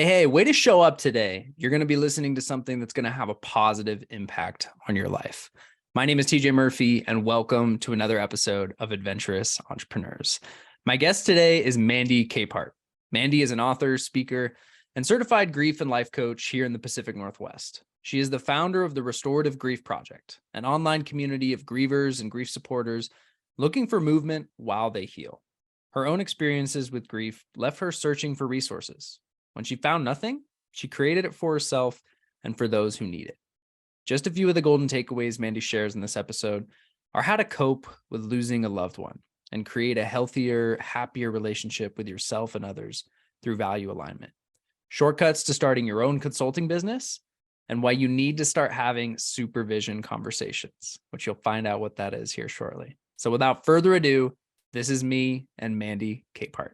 Hey, way to show up today. You're going to be listening to something that's going to have a positive impact on your life. My name is TJ Murphy, and welcome to another episode of Adventurous Entrepreneurs. My guest today is Mandy Capehart. Mandy is an author, speaker, and certified grief and life coach here in the Pacific Northwest. She is the founder of the Restorative Grief Project, an online community of grievers and grief supporters looking for movement while they heal. Her own experiences with grief left her searching for resources. When she found nothing, she created it for herself and for those who need it. Just a few of the golden takeaways Mandy shares in this episode are how to cope with losing a loved one and create a healthier, happier relationship with yourself and others through value alignment, shortcuts to starting your own consulting business, and why you need to start having supervision conversations, which you'll find out what that is here shortly. So without further ado, this is me and Mandy Capehart.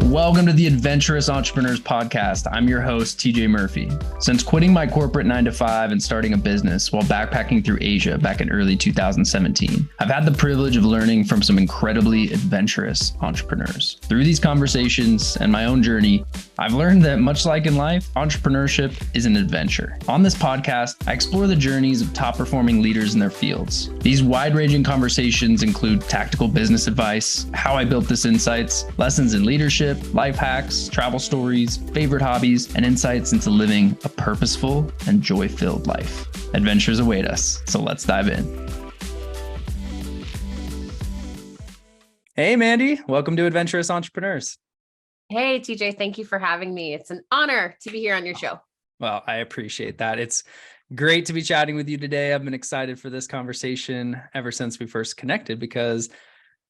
Welcome to the Adventurous Entrepreneurs Podcast. I'm your host, TJ Murphy. Since quitting my corporate 9-to-5 and starting a business while backpacking through Asia back in early 2017, I've had the privilege of learning from some incredibly adventurous entrepreneurs. Through these conversations and my own journey, I've learned that much like in life, entrepreneurship is an adventure. On this podcast, I explore the journeys of top-performing leaders in their fields. These wide-ranging conversations include tactical business advice, how I built this insights, lessons in leadership, life hacks, travel stories, favorite hobbies, and insights into living a purposeful and joy-filled life. Adventures await us, so let's dive in. Hey, Mandy, welcome to Adventurous Entrepreneurs. Hey, TJ, thank you for having me. It's an honor to be here on your show. Well, I appreciate that. It's great to be chatting with you today. I've been excited for this conversation ever since we first connected because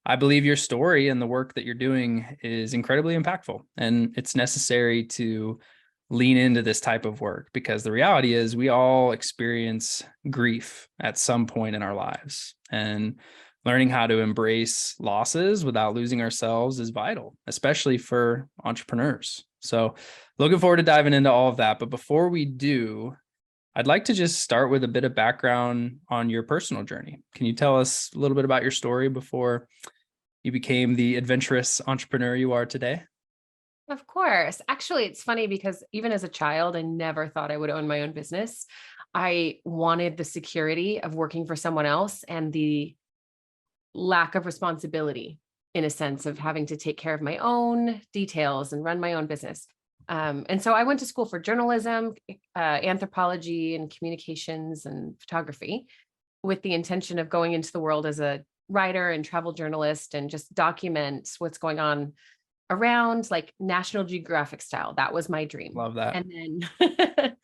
I believe your story and the work that you're doing is incredibly impactful, and it's necessary to lean into this type of work because the reality is we all experience grief at some point in our lives, and learning how to embrace losses without losing ourselves is vital, especially for entrepreneurs. So looking forward to diving into all of that. But before we do, I'd like to just start with a bit of background on your personal journey. Can you tell us a little bit about your story before you became the adventurous entrepreneur you are today? Of course. Actually, it's funny because even as a child, I never thought I would own my own business. I wanted the security of working for someone else and the lack of responsibility, in a sense, of having to take care of my own details and run my own business. And so I went to school for journalism, anthropology, and communications and photography with the intention of going into the world as a writer and travel journalist and just document what's going on around, like National Geographic style. That was my dream. Love that. And then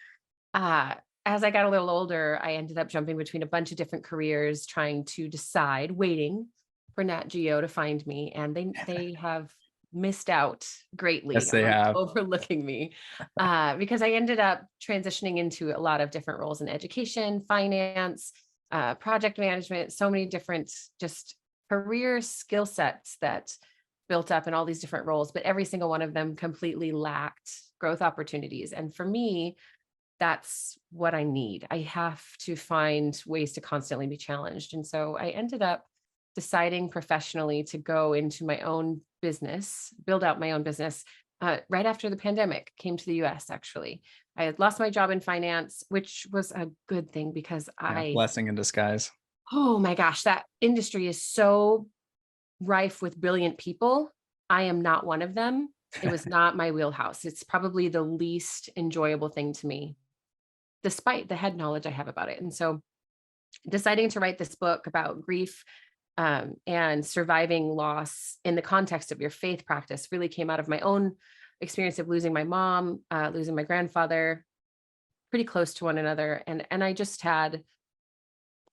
as I got a little older, I ended up jumping between a bunch of different careers, trying to decide, waiting for Nat Geo to find me. And they have missed out greatly. Yes, they have. Overlooking me because I ended up transitioning into a lot of different roles in education, finance, project management, so many different just career skill sets that built up in all these different roles, but every single one of them completely lacked growth opportunities. And for me, that's what I need. I have to find ways to constantly be challenged. And so I ended up deciding professionally to go into my own business, build out my own business right after the pandemic came to the US, actually. I had lost my job in finance, which was a good thing because Blessing in disguise. Oh my gosh, that industry is so rife with brilliant people. I am not one of them. It was not my wheelhouse. It's probably the least enjoyable thing to me, despite the head knowledge I have about it. And so deciding to write this book about grief and surviving loss in the context of your faith practice really came out of my own experience of losing my mom, losing my grandfather, pretty close to one another. And I just had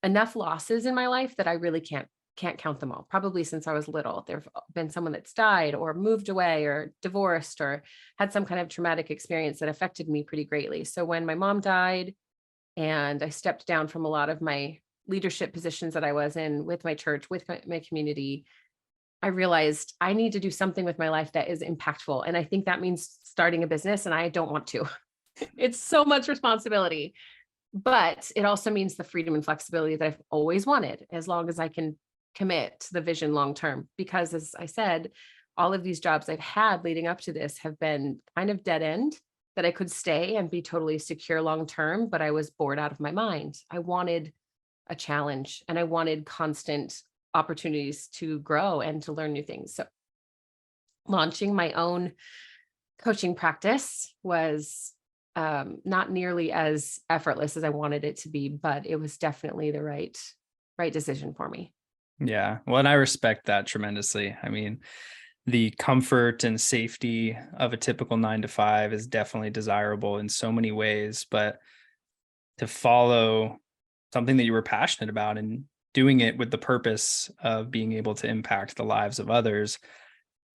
enough losses in my life that I really can't count them all. Probably since I was little, there've been someone that's died or moved away or divorced or had some kind of traumatic experience that affected me pretty greatly. So when my mom died and I stepped down from a lot of my leadership positions that I was in with my church, with my community, I realized I need to do something with my life that is impactful. And I think that means starting a business, and I don't want to. It's so much responsibility, but it also means the freedom and flexibility that I've always wanted, as long as I can commit to the vision long term, because as I said, all of these jobs I've had leading up to this have been kind of dead end, that I could stay and be totally secure long term, but I was bored out of my mind. I wanted a challenge and I wanted constant opportunities to grow and to learn new things. So launching my own coaching practice was not nearly as effortless as I wanted it to be, but it was definitely the right decision for me. Yeah. Well, and I respect that tremendously. I mean, the comfort and safety of a typical 9 to 5 is definitely desirable in so many ways, but to follow something that you were passionate about and doing it with the purpose of being able to impact the lives of others,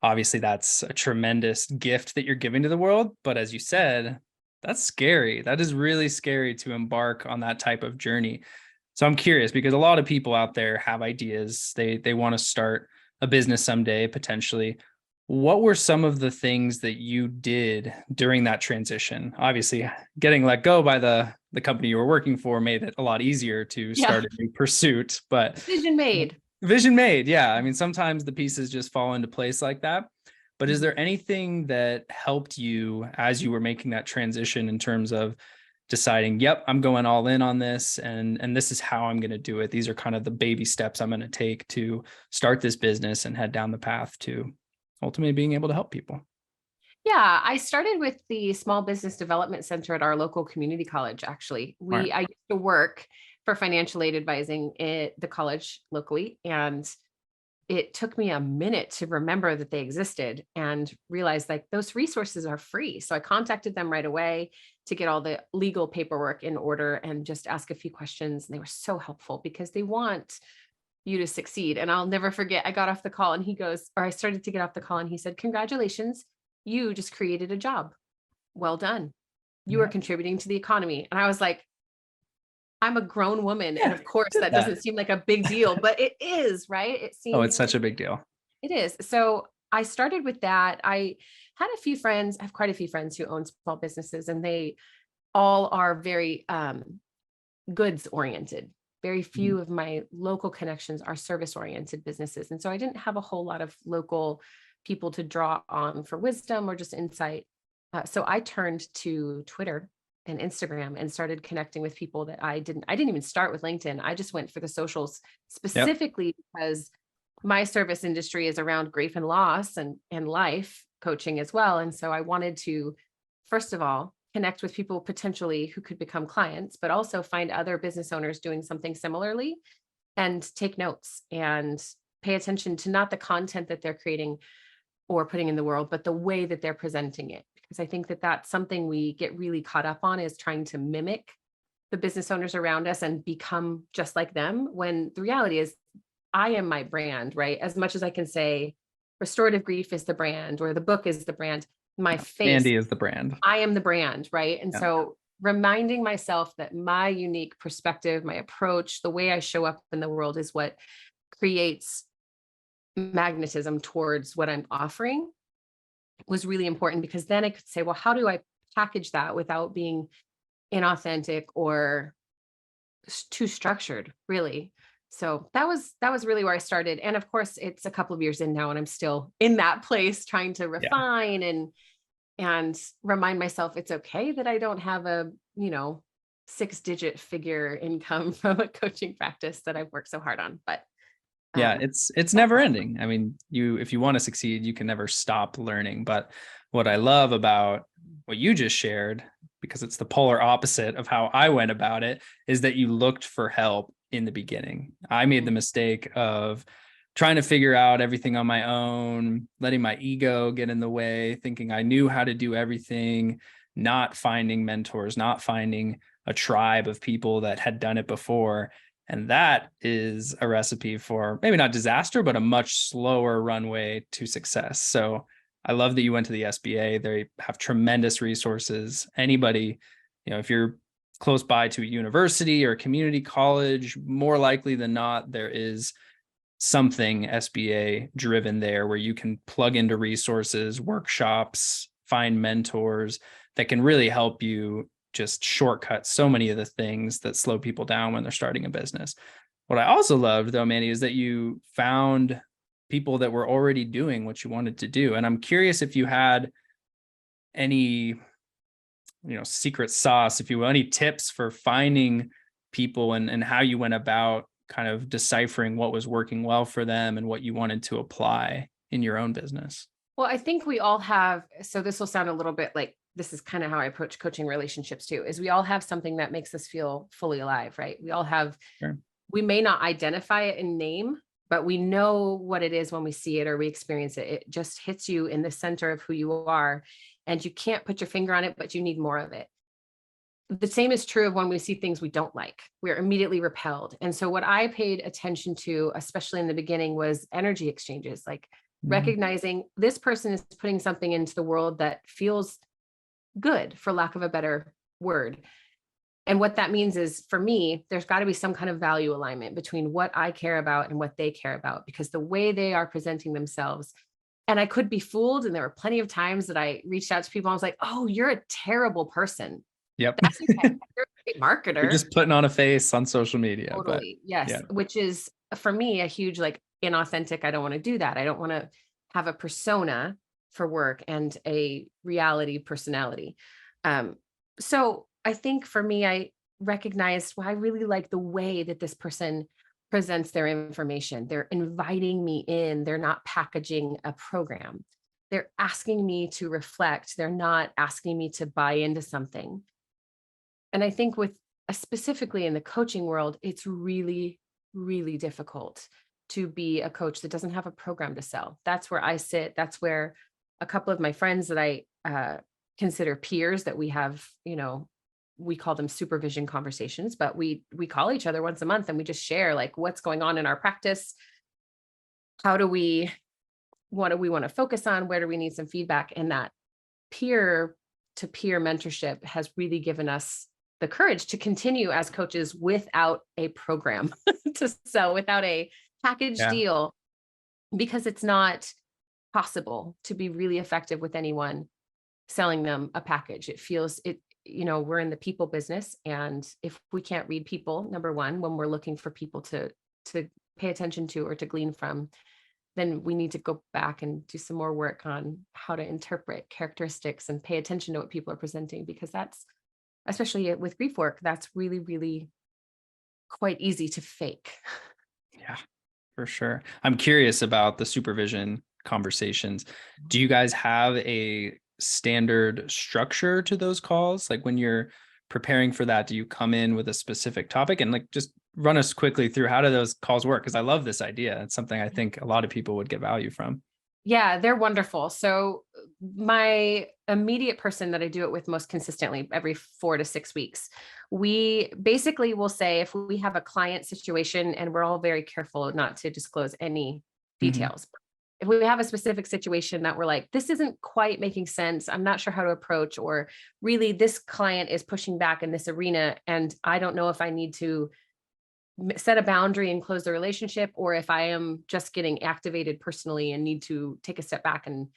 obviously that's a tremendous gift that you're giving to the world. But as you said, that's scary. That is really scary to embark on that type of journey. So I'm curious, because a lot of people out there have ideas. They want to start a business someday, potentially. What were some of the things that you did during that transition? Obviously, getting let go by the company you were working for made it a lot easier to Yeah. start a new pursuit, but Vision made. Vision made. Yeah. I mean, sometimes the pieces just fall into place like that. But is there anything that helped you as you were making that transition in terms of deciding, yep, I'm going all in on this and this is how I'm going to do it. These are kind of the baby steps I'm going to take to start this business and head down the path to ultimately being able to help people. Yeah, I started with the Small Business Development Center at our local community college. Actually, Right. I used to work for financial aid advising at the college locally, and it took me a minute to remember that they existed and realize like those resources are free. So I contacted them right away to get all the legal paperwork in order and just ask a few questions. And they were so helpful because they want you to succeed. And I'll never forget, I got off the call and he goes, or I started to get off the call and he said, "Congratulations, you just created a job. Well done. You are Yeah. contributing to the economy." And I was like, I'm a grown woman. And Yeah. of course, Did that that. doesn't seem like a big deal, but it is, right? It Oh, it's seems, such a big deal. it is. So I started with that. I had a few friends, I have quite a few friends who own small businesses, and they all are very goods oriented. Very Mhm. few of my local connections are service oriented businesses. And so I didn't have a whole lot of local people to draw on for wisdom or just insight. So I turned to Twitter and Instagram and started connecting with people that I didn't even start with LinkedIn. I just went for the socials Yep. specifically because my service industry is around grief and loss and life coaching as well. And so I wanted to, first of all, connect with people potentially who could become clients, but also find other business owners doing something similarly and take notes and pay attention to not the content that they're creating or putting in the world, but the way that they're presenting it. Because I think that that's something we get really caught up on, is trying to mimic the business owners around us and become just like them, when the reality is I am my brand, right? As much as I can say Restorative Grief is the brand or the book is the brand, my face, Mandy is the brand. I am the brand, right? And Yeah. so reminding myself that my unique perspective, my approach, the way I show up in the world is what creates magnetism towards what I'm offering was really important, because then I could say, well, how do I package that without being inauthentic or too structured, really? So that was really where I started. And of course, it's a couple of years in now, and I'm still in that place trying to Yeah. refine and remind myself it's okay that I don't have a, 6-digit figure income from a coaching practice that I've worked so hard on. But Yeah, um, it's never ending. I mean, if you want to succeed, you can never stop learning. But what I love about what you just shared, because it's the polar opposite of how I went about it, is that you looked for help in the beginning. I made the mistake of trying to figure out everything on my own, letting my ego get in the way, thinking I knew how to do everything, not finding mentors, not finding a tribe of people that had done it before. And that is a recipe for maybe not disaster, but a much slower runway to success. So I love that you went to the SBA. They have tremendous resources. Anybody, if you're close by to a university or a community college, more likely than not, there is something SBA driven there where you can plug into resources, workshops, find mentors that can really help you just shortcut so many of the things that slow people down when they're starting a business. What I also loved though, Mandy, is that you found people that were already doing what you wanted to do. And I'm curious if you had any, secret sauce, if you will, any tips for finding people and how you went about kind of deciphering what was working well for them and what you wanted to apply in your own business. Well, I think we all have, so this will sound a little bit like this is kind of how I approach coaching relationships too, is we all have something that makes us feel fully alive, right? We all have, Sure. we may not identify it in name, but we know what it is when we see it or we experience it. It just hits you in the center of who you are, and you can't put your finger on it, but you need more of it. The same is true of when we see things we don't like. We're immediately repelled. And so what I paid attention to, especially in the beginning, was energy exchanges, like recognizing this person is putting something into the world that feels good, for lack of a better word. And what that means is, for me, there's got to be some kind of value alignment between what I care about and what they care about, because the way they are presenting themselves, and I could be fooled. And there were plenty of times that I reached out to people. I was like, oh, you're a terrible person. Yep. That's okay. You're a great marketer. You're just putting on a face on social media. Totally. But, yes. yeah. Which is, for me, a huge, like, inauthentic. I don't want to do that. I don't want to have a persona for work and a reality personality. So I think for me, I recognized, well, I really like the way that this person presents their information. They're inviting me in. They're not packaging a program. They're asking me to reflect. They're not asking me to buy into something. And I think with specifically in the coaching world, it's really, really difficult to be a coach that doesn't have a program to sell. That's where I sit. That's where a couple of my friends that I consider peers that we have, we call them supervision conversations, but we call each other once a month and we just share like what's going on in our practice. What do we want to focus on? Where do we need some feedback? And that peer to peer mentorship has really given us the courage to continue as coaches without a program to sell, without a package deal, because it's not possible to be really effective with anyone selling them a package. It feels we're in the people business. And if we can't read people, number one, when we're looking for people to pay attention to or to glean from, then we need to go back and do some more work on how to interpret characteristics and pay attention to what people are presenting, because that's, especially with grief work, that's really, really quite easy to fake. Yeah, for sure. I'm curious about the supervision conversations. Do you guys have a standard structure to those calls? Like when you're preparing for that, do you come in with a specific topic and like just run us quickly through how do those calls work? Because I love this idea. It's something I think a lot of people would get value from. Yeah, they're wonderful. So my immediate person that I do it with most consistently every 4 to 6 weeks, we basically will say, if we have a client situation, and we're all very careful not to disclose any details. If we have a specific situation that we're like, this isn't quite making sense, I'm not sure how to approach, or really this client is pushing back in this arena, and I don't know if I need to set a boundary and close the relationship, or if I am just getting activated personally and need to take a step back and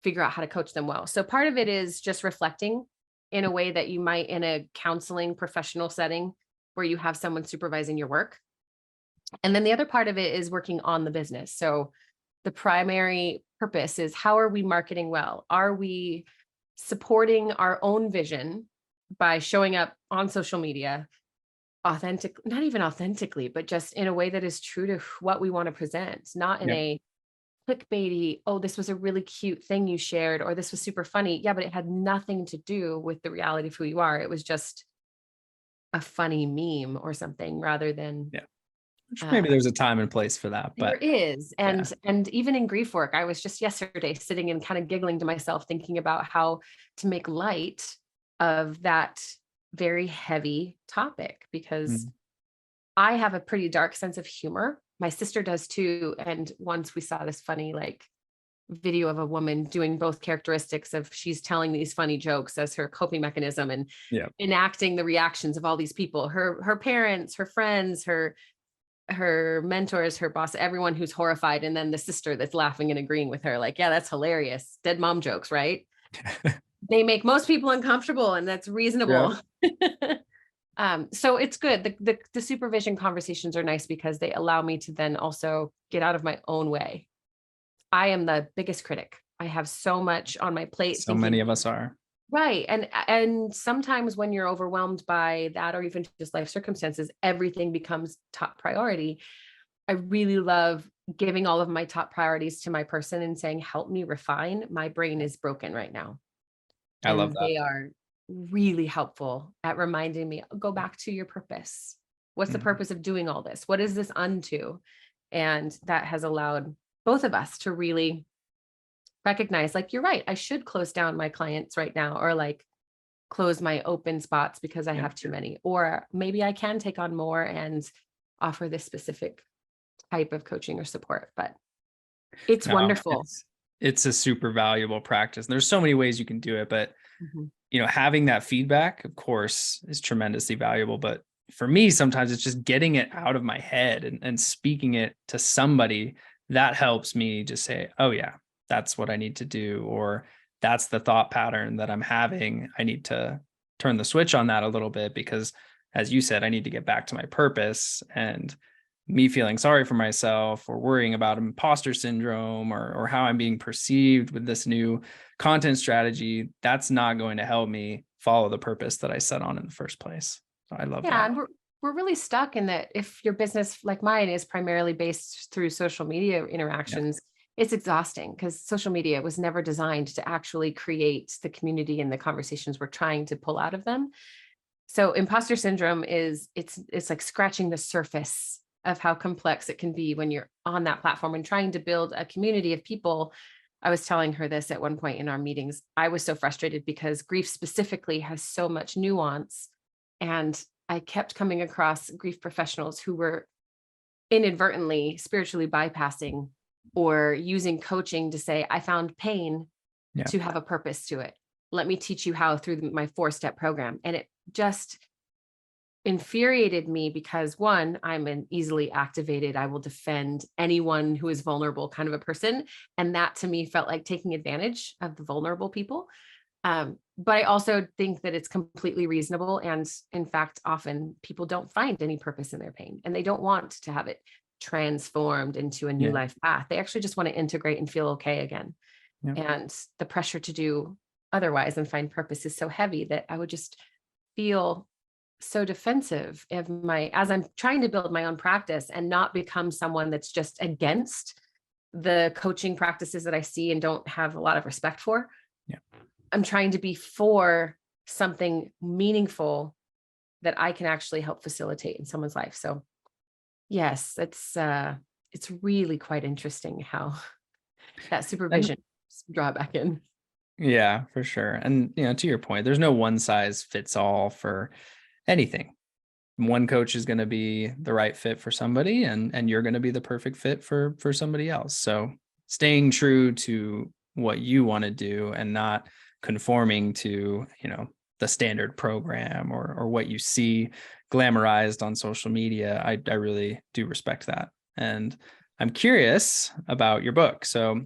figure out how to coach them well. So part of it is just reflecting in a way that you might in a counseling professional setting where you have someone supervising your work. And then the other part of it is working on the business. So the primary purpose is, how are we marketing well? Are we supporting our own vision by showing up on social media authentic, not even authentically, but just in a way that is true to what we want to present, not in a clickbaity, oh, this was a really cute thing you shared, or this was super funny. Yeah, but it had nothing to do with the reality of who you are. It was just a funny meme or something, rather than Maybe there's a time and place for that, but there is. And even in grief work, I was just yesterday sitting and kind of giggling to myself, thinking about how to make light of that very heavy topic, because I have a pretty dark sense of humor. My sister does too. And once we saw this funny video of a woman doing both characteristics of, she's telling these funny jokes as her coping mechanism and enacting the reactions of all these people, her parents, her friends, her mentors, her boss, everyone who's horrified. And then the sister that's laughing and agreeing with her, like, yeah, that's hilarious. Dead mom jokes, right? They make most people uncomfortable, and that's reasonable. So it's good. The supervision conversations are nice because they allow me to then also get out of my own way. I am the biggest critic. I have so much on my plate So many thinking, of us are. right. And sometimes when you're overwhelmed by that or even just life circumstances, everything becomes top priority. I really love giving all of my top priorities to my person and saying, help me refine. My brain is broken right now. I love And that. they are really helpful at reminding me, go back to your purpose. What's the Mhm. purpose of doing all this? What is this unto? And that has allowed both of us to really recognize, like, you're right, I should close down my clients right now, or like close my open spots because I Yeah. have too many, or maybe I can take on more and offer this specific type of coaching or support. But it's No, wonderful. it's a super valuable practice. And there's so many ways you can do it, but Mhm. having that feedback, of course, is tremendously valuable. But for me, sometimes it's just getting it out of my head and speaking it to somebody that helps me just say, oh, yeah, that's what I need to do. Or that's the thought pattern that I'm having. I need to turn the switch on that a little bit because, as you said, I need to get back to my purpose. And me feeling sorry for myself or worrying about imposter syndrome or how I'm being perceived with this new content strategy, that's not going to help me follow the purpose that I set on in the first place. So I love Yeah, that. and we're really stuck in that. If your business like mine is primarily based through social media Yeah. interactions, it's exhausting because social media was never designed to actually create the community and the conversations we're trying to pull out of them. So imposter syndrome is it's like scratching the surface of how complex it can be when you're on that platform and trying to build a community of people. I was telling her this at one point in our meetings. I was so frustrated because grief specifically has so much nuance. And I kept coming across grief professionals who were inadvertently spiritually bypassing or using coaching to say, I found pain Yeah. to have a purpose to it. Let me teach you how through my 4-step program. And it just infuriated me because, one, I'm an easily activated, I will defend anyone who is vulnerable kind of a person. And that to me felt like taking advantage of the vulnerable people. But I also think that it's completely reasonable. And in fact, often people don't find any purpose in their pain and they don't want to have it transformed into a new Yeah. life path. They actually just want to integrate and feel okay again. Yeah. And the pressure to do otherwise and find purpose is so heavy that I would just feel so defensive of as I'm trying to build my own practice and not become someone that's just against the coaching practices that I see and don't have a lot of respect for. Yeah. I'm trying to be for something meaningful that I can actually help facilitate in someone's life. So yes, it's really quite interesting how that And supervision draw back in. yeah, for sure. And to your point, there's no one size fits all for anything. One coach is going to be the right fit for somebody and you're going to be the perfect fit for somebody else. So staying true to what you want to do and not conforming to, the standard program or what you see glamorized on social media. I really do respect that. And I'm curious about your book. So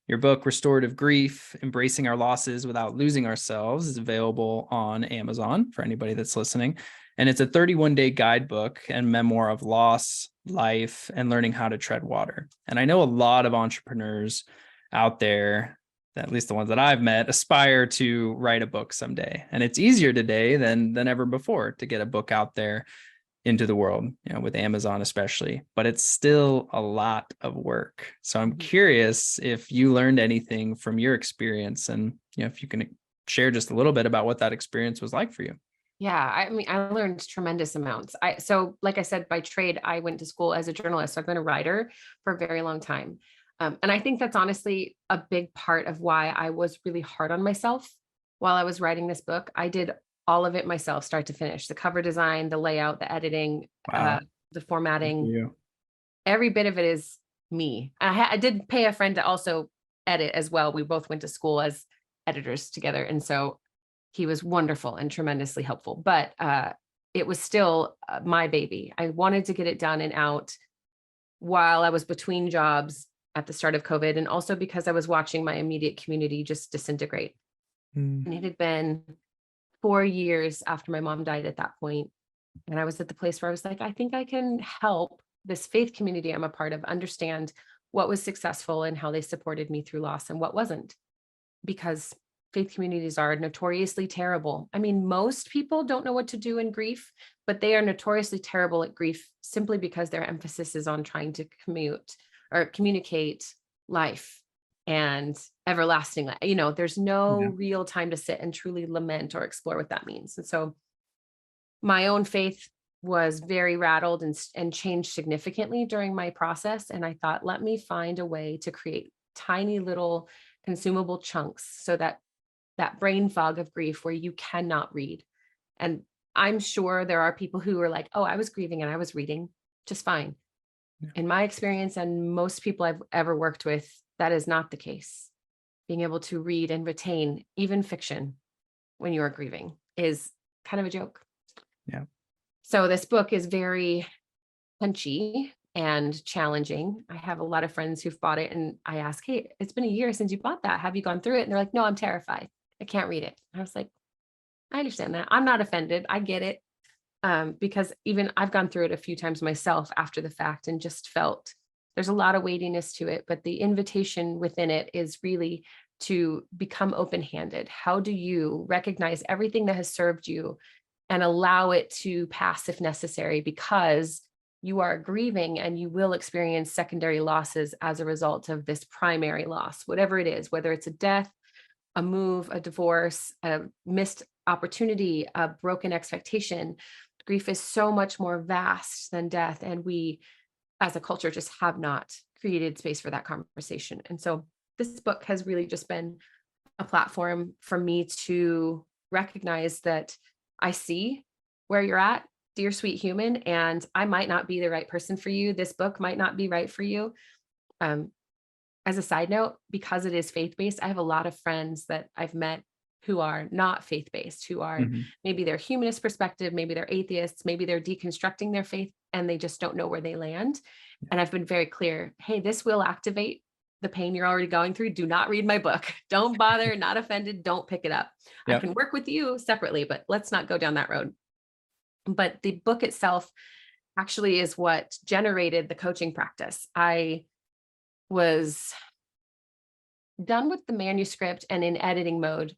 your book, Restorative Grief, Embracing Our Losses Without Losing Ourselves, is available on Amazon for anybody that's listening. And it's a 31-day guidebook and memoir of loss, life, and learning how to tread water. And I know a lot of entrepreneurs out there, at least the ones that I've met, aspire to write a book someday. And it's easier today than ever before to get a book out there into the world, with Amazon especially, but it's still a lot of work. So I'm curious if you learned anything from your experience and, if you can share just a little bit about what that experience was like for you. Yeah, I mean, I learned tremendous amounts. So like I said, by trade, I went to school as a journalist. So I've been a writer for a very long time. And I think that's honestly a big part of why I was really hard on myself while I was writing this book. I did all of it myself, start to finish, the cover design, the layout, the editing, Wow. the Good for formatting, you. every bit of it is me. I did pay a friend to also edit as well. We both went to school as editors together. And so he was wonderful and tremendously helpful, but it was still my baby. I wanted to get it done and out while I was between jobs at the start of COVID. And also because I was watching my immediate community just disintegrate. Mm. And it had been 4 years after my mom died at that point. And I was at the place where I was like, I think I can help this faith community I'm a part of understand what was successful and how they supported me through loss and what wasn't, because faith communities are notoriously terrible. I mean, most people don't know what to do in grief, but they are notoriously terrible at grief simply because their emphasis is on trying to communicate life and everlasting life. There's no Yeah. real time to sit and truly lament or explore what that means. And so my own faith was very rattled and changed significantly during my process. And I thought, let me find a way to create tiny little consumable chunks so that brain fog of grief where you cannot read. And I'm sure there are people who are like, oh, I was grieving and I was reading just fine. Yeah. In my experience, and most people I've ever worked with, that is not the case. Being able to read and retain even fiction when you are grieving is kind of a joke. Yeah. So this book is very punchy and challenging. I have a lot of friends who've bought it and I ask, hey, it's been a year since you bought that. Have you gone through it? And they're like, no, I'm terrified. I can't read it. I was like, I understand that. I'm not offended. I get it. Because even I've gone through it a few times myself after the fact and just felt there's a lot of weightiness to it, but the invitation within it is really to become open-handed. How do you recognize everything that has served you and allow it to pass if necessary, because you are grieving and you will experience secondary losses as a result of this primary loss, whatever it is, whether it's a death, a move, a divorce, a missed opportunity, a broken expectation. Grief is so much more vast than death. And we, as a culture, just have not created space for that conversation. And so this book has really just been a platform for me to recognize that I see where you're at, dear sweet human, and I might not be the right person for you. This book might not be right for you. Um, as a side note, because it is faith-based, I have a lot of friends that I've met who are not faith-based, who are Mhm. maybe they're humanist perspective, maybe they're atheists, maybe they're deconstructing their faith and they just don't know where they land. And I've been very clear, hey, this will activate the pain you're already going through. Do not read my book. Don't bother, not offended, don't pick it up. I Yep. can work with you separately, but let's not go down that road. But the book itself actually is what generated the coaching practice. I was done with the manuscript and in editing mode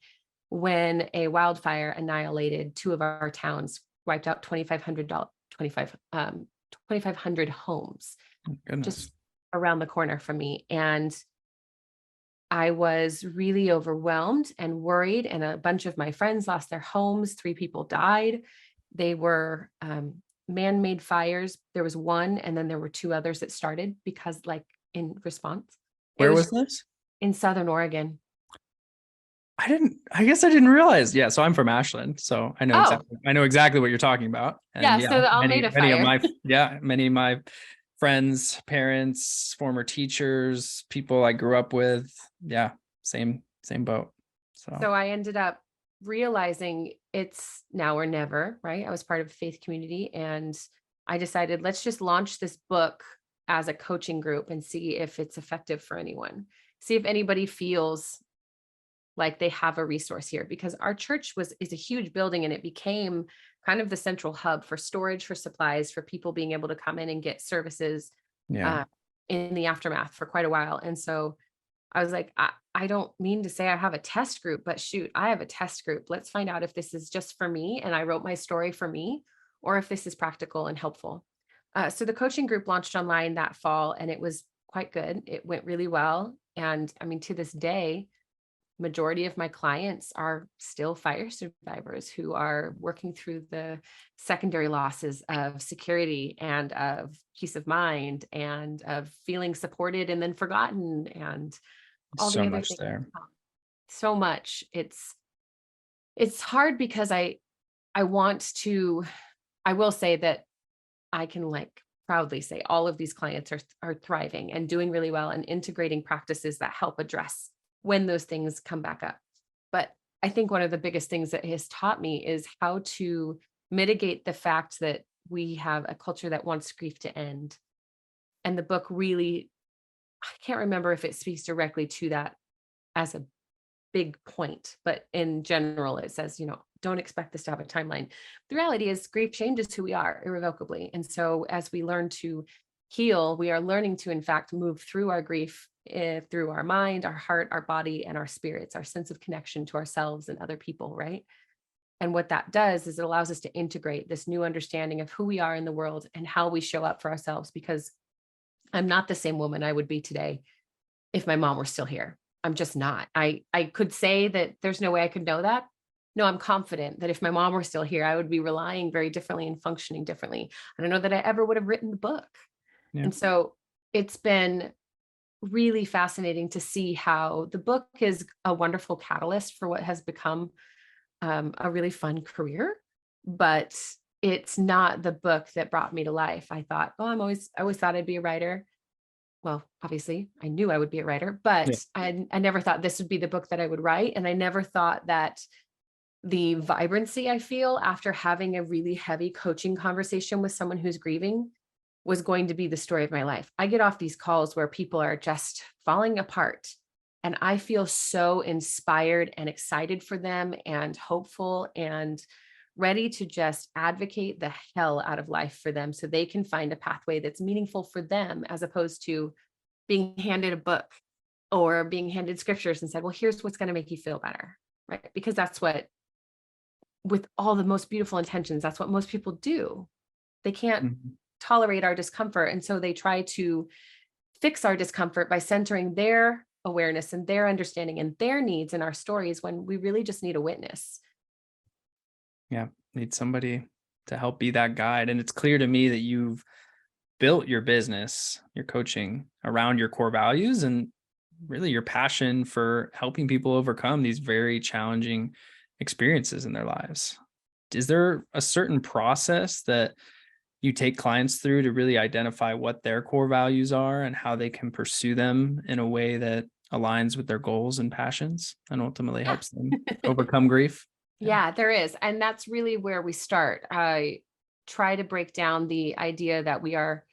when a wildfire annihilated two of our towns, wiped out 2,500 homes Oh, goodness. just around the corner from me. And I was really overwhelmed and worried, and a bunch of my friends lost their homes. 3 people died. They were man-made fires. There was one, and then there were 2 others that started because, like, in response. It Where was was this? in Southern Oregon. I guess I didn't realize. Yeah. So I'm from Ashland. So Oh, I know exactly what you're talking about. And yeah. yeah, So the Almeida fire. many of my friends, parents, former teachers, people I grew up with. Yeah. Same boat. So, So I ended up realizing it's now or never, right? I was part of a faith community and I decided let's just launch this book as a coaching group and see if it's effective for anyone. See if anybody feels like they have a resource here, because our church is a huge building and it became kind of the central hub for storage, for supplies, for people being able to come in and get services yeah. uh, in the aftermath for quite a while. And so I was like, I don't mean to say I have a test group, but shoot, I have a test group. Let's find out if this is just for me and I wrote my story for me, or if this is practical and helpful. So the coaching group launched online that fall and it was quite good. It went really well. And I mean, to this day, majority of my clients are still fire survivors who are working through the secondary losses of security and of peace of mind and of feeling supported and then forgotten and all the So other much things. there. So much. It's hard because I want to, I will say that I can like proudly say all of these clients are thriving and doing really well and integrating practices that help address when those things come back up. But I think one of the biggest things that has taught me is how to mitigate the fact that we have a culture that wants grief to end. And the book really, I can't remember if it speaks directly to that as a big point, but in general, it says, don't expect this to have a timeline. The reality is grief changes who we are irrevocably. And so as we learn to heal, we are learning to, in fact, move through our grief through our mind, our heart, our body, and our spirits, our sense of connection to ourselves and other people, right? And what that does is it allows us to integrate this new understanding of who we are in the world and how we show up for ourselves, because I'm not the same woman I would be today if my mom were still here. I'm just not. I could say that there's no way I could know that. No, I'm confident that if my mom were still here, I would be relying very differently and functioning differently. I don't know that I ever would have written the book. Yeah. And so it's been really fascinating to see how the book is a wonderful catalyst for what has become a really fun career, but it's not the book that brought me to life. I thought, I always thought I'd be a writer. Well, obviously I knew I would be a writer, but Yeah. I never thought this would be the book that I would write. And I never thought that the vibrancy I feel after having a really heavy coaching conversation with someone who's grieving was going to be the story of my life. I get off these calls where people are just falling apart, and I feel so inspired and excited for them and hopeful and ready to just advocate the hell out of life for them so they can find a pathway that's meaningful for them, as opposed to being handed a book or being handed scriptures and said, well, here's what's going to make you feel better, right? Because that's what, with all the most beautiful intentions, that's what most people do. They can't tolerate our discomfort. And so they try to fix our discomfort by centering their awareness and their understanding and their needs in our stories, when we really just need a witness. Yeah. Need somebody to help be that guide. And it's clear to me that you've built your business, your coaching around your core values and really your passion for helping people overcome these very challenging experiences in their lives. Is there a certain process that you take clients through to really identify what their core values are and how they can pursue them in a way that aligns with their goals and passions and ultimately helps them overcome grief? Yeah, there is. And that's really where we start. I try to break down the idea that we are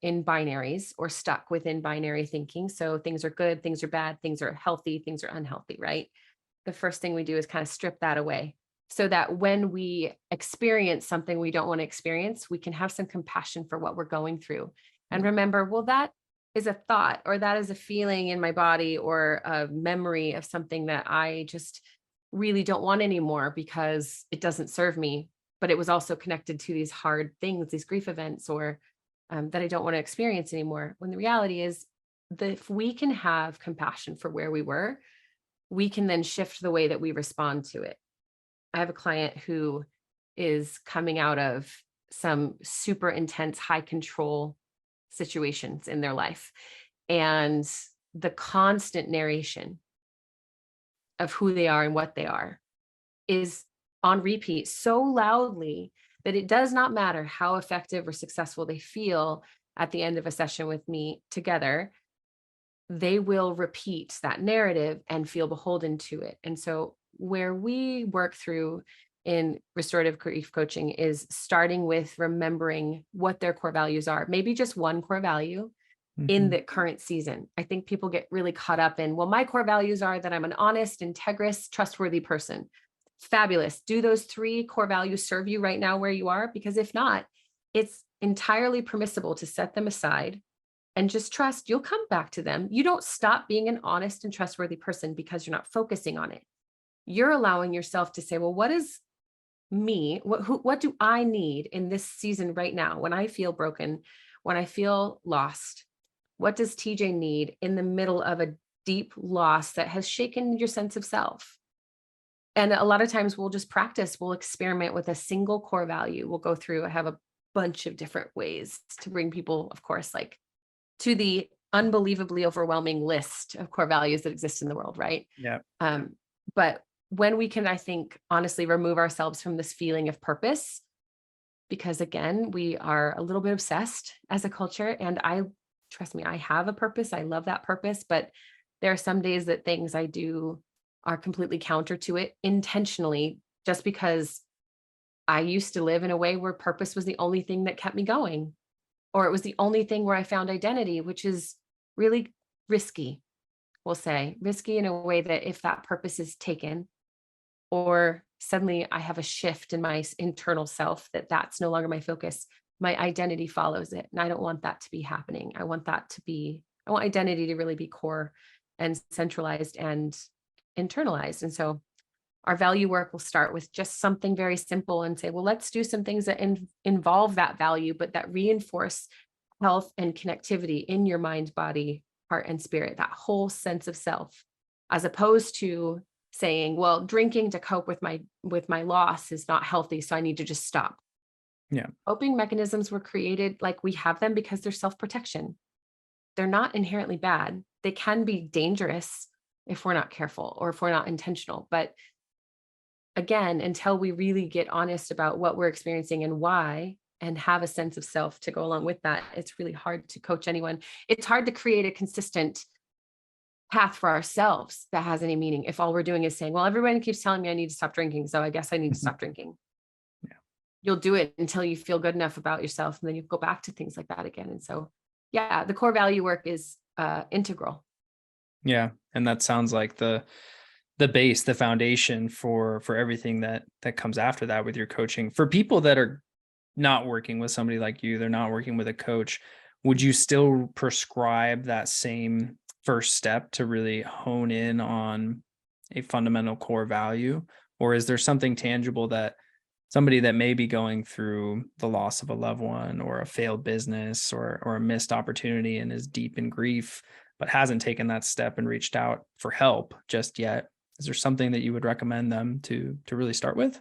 in binaries or stuck within binary thinking. So things are good, things are bad, things are healthy, things are unhealthy, right? The first thing we do is kind of strip that away so that when we experience something we don't want to experience, we can have some compassion for what we're going through. And remember, well, that is a thought, or that is a feeling in my body, or a memory of something that I just really don't want anymore because it doesn't serve me. But it was also connected to these hard things, these grief events, or that I don't want to experience anymore. When the reality is that if we can have compassion for where we were, we can then shift the way that we respond to it. I have a client who is coming out of some super intense, high control situations in their life. And the constant narration of who they are and what they are is on repeat so loudly that it does not matter how effective or successful they feel at the end of a session with me together. They will repeat that narrative and feel beholden to it. And so where we work through in restorative grief coaching is starting with remembering what their core values are, maybe just one core value in the current season. I think people get really caught up in, well, my core values are that I'm an honest, integrous, trustworthy person. Fabulous. Do those 3 core values serve you right now where you are? Because if not, it's entirely permissible to set them aside and just trust you'll come back to them. You don't stop being an honest and trustworthy person because you're not focusing on it. You're allowing yourself to say, well, what is me? What do I need in this season right now? When I feel broken, when I feel lost, what does TJ need in the middle of a deep loss that has shaken your sense of self? And a lot of times we'll just practice, we'll experiment with a single core value. We'll go through, I have a bunch of different ways to bring people, of course, like to the unbelievably overwhelming list of core values that exist in the world, right? Yeah. But when we can, I think, honestly remove ourselves from this feeling of purpose, because again, we are a little bit obsessed as a culture. And trust me, I have a purpose. I love that purpose, but there are some days that things I do are completely counter to it intentionally, just because I used to live in a way where purpose was the only thing that kept me going, or it was the only thing where I found identity, which is really risky. we'll say. Risky in a way that if that purpose is taken, or suddenly I have a shift in my internal self, that's no longer my focus, my identity follows it. And I don't want that to be happening. I want identity to really be core and centralized and internalized. And so our value work will start with just something very simple and say, well, let's do some things that involve that value, but that reinforce health and connectivity in your mind, body, heart, and spirit, that whole sense of self, as opposed to saying, well, drinking to cope with my loss is not healthy, so I need to just stop. Yeah. Coping mechanisms were created, like we have them because they're self-protection. They're not inherently bad. They can be dangerous if we're not careful or if we're not intentional. But again, until we really get honest about what we're experiencing and why, and have a sense of self to go along with that, it's really hard to coach anyone. It's hard to create a consistent path for ourselves that has any meaning if all we're doing is saying, well, everyone keeps telling me I need to stop drinking, so I guess I need to stop drinking. Yeah. You'll do it until you feel good enough about yourself, and then you go back to things like that again. And so, yeah, the core value work is integral. Yeah. And that sounds like the base, the foundation for everything that comes after that with your coaching. For people that are not working with somebody like you, they're not working with a coach, would you still prescribe that same first step to really hone in on a fundamental core value? Or is there something tangible that somebody that may be going through the loss of a loved one or a failed business or a missed opportunity and is deep in grief, but hasn't taken that step and reached out for help just yet? Is there something that you would recommend them to really start with?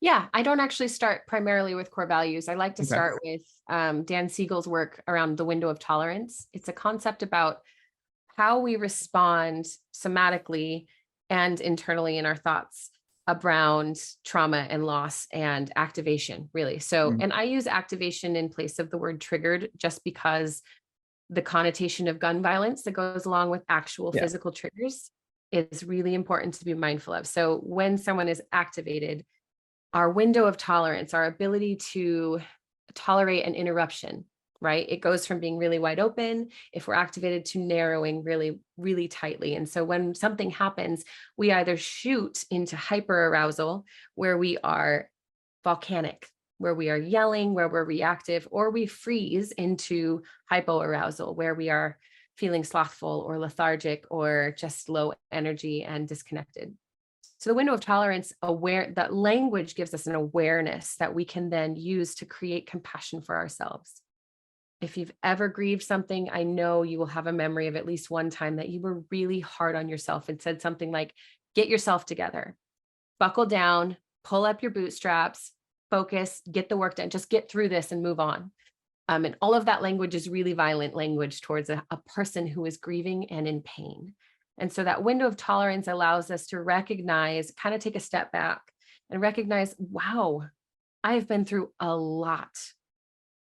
Yeah, I don't actually start primarily with core values. I like to Okay. start with Dan Siegel's work around the window of tolerance. It's a concept about how we respond somatically and internally in our thoughts around trauma and loss and activation, really. So, Mm. and I use activation in place of the word triggered just because the connotation of gun violence that goes along with actual Yeah. physical triggers is really important to be mindful of. So when someone is activated, our window of tolerance, our ability to tolerate an interruption, right? It goes from being really wide open, if we're activated, to narrowing really, really tightly. And so when something happens, we either shoot into hyper arousal, where we are volcanic, where we are yelling, where we're reactive, or we freeze into hypoarousal, where we are feeling slothful or lethargic or just low energy and disconnected. So the window of tolerance, that language gives us an awareness that we can then use to create compassion for ourselves. If you've ever grieved something, I know you will have a memory of at least one time that you were really hard on yourself and said something like, get yourself together, buckle down, pull up your bootstraps, focus, get the work done, just get through this and move on. And all of that language is really violent language towards a person who is grieving and in pain. And so that window of tolerance allows us to recognize, kind of take a step back and recognize, wow, I've been through a lot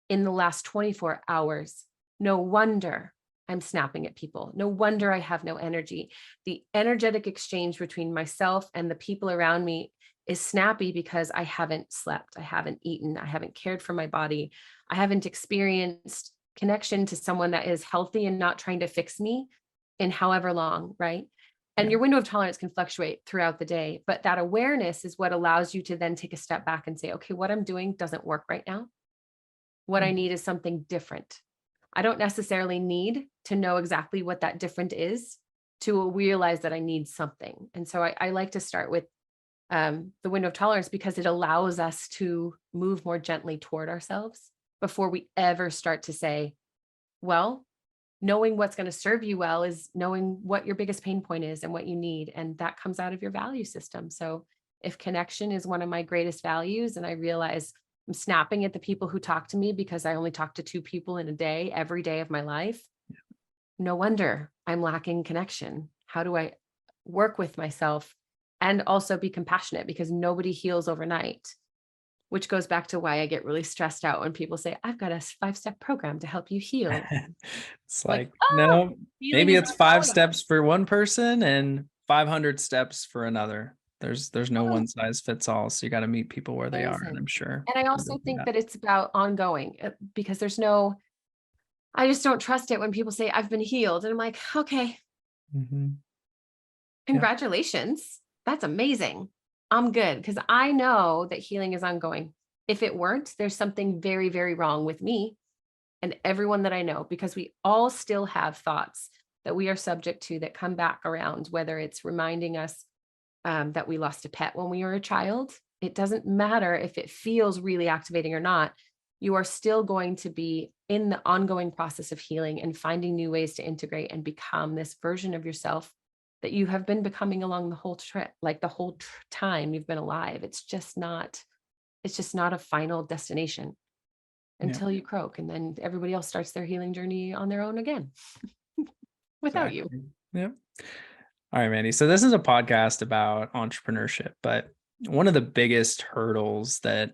in the last 24 hours. No wonder I'm snapping at people. No wonder I have no energy. The energetic exchange between myself and the people around me is snappy because I haven't slept, I haven't eaten, I haven't cared for my body, I haven't experienced connection to someone that is healthy and not trying to fix me in however long, right? And Yeah. your window of tolerance can fluctuate throughout the day, but that awareness is what allows you to then take a step back and say, okay, what I'm doing doesn't work right now. What I Mhm. need is something different. I don't necessarily need to know exactly what that different is to realize that I need something. And so I like to start with the window of tolerance because it allows us to move more gently toward ourselves before we ever start to say, well, knowing what's going to serve you well is knowing what your biggest pain point is and what you need. And that comes out of your value system. So if connection is one of my greatest values, and I realize I'm snapping at the people who talk to me because I only talk to 2 people in a day, every day of my life, no wonder I'm lacking connection. How do I work with myself and also be compassionate, because nobody heals overnight, which goes back to why I get really stressed out when people say, I've got a 5-step program to help you heal. It's Like, like, oh, no, healing maybe is it's not 5 going steps for one person and 500 steps for another. There's no on. one size fits all. So you got to meet people where they There are. And isn't. I'm sure And I you'll go also through think that. that it's about ongoing, because I just don't trust it when people say, I've been healed. And I'm like, okay, Mm-hmm. Yeah. Congratulations. That's amazing. I'm good because I know that healing is ongoing. If it weren't, there's something very, very wrong with me and everyone that I know, because we all still have thoughts that we are subject to that come back around, whether it's reminding us that we lost a pet when we were a child. It doesn't matter if it feels really activating or not. You are still going to be in the ongoing process of healing and finding new ways to integrate and become this version of yourself that you have been becoming along the whole trip, like the whole time you've been alive. It's just not a final destination Yeah. until you croak. And then everybody else starts their healing journey on their own again without you. Exactly. Yeah. All right, Mandy. So this is a podcast about entrepreneurship, but one of the biggest hurdles that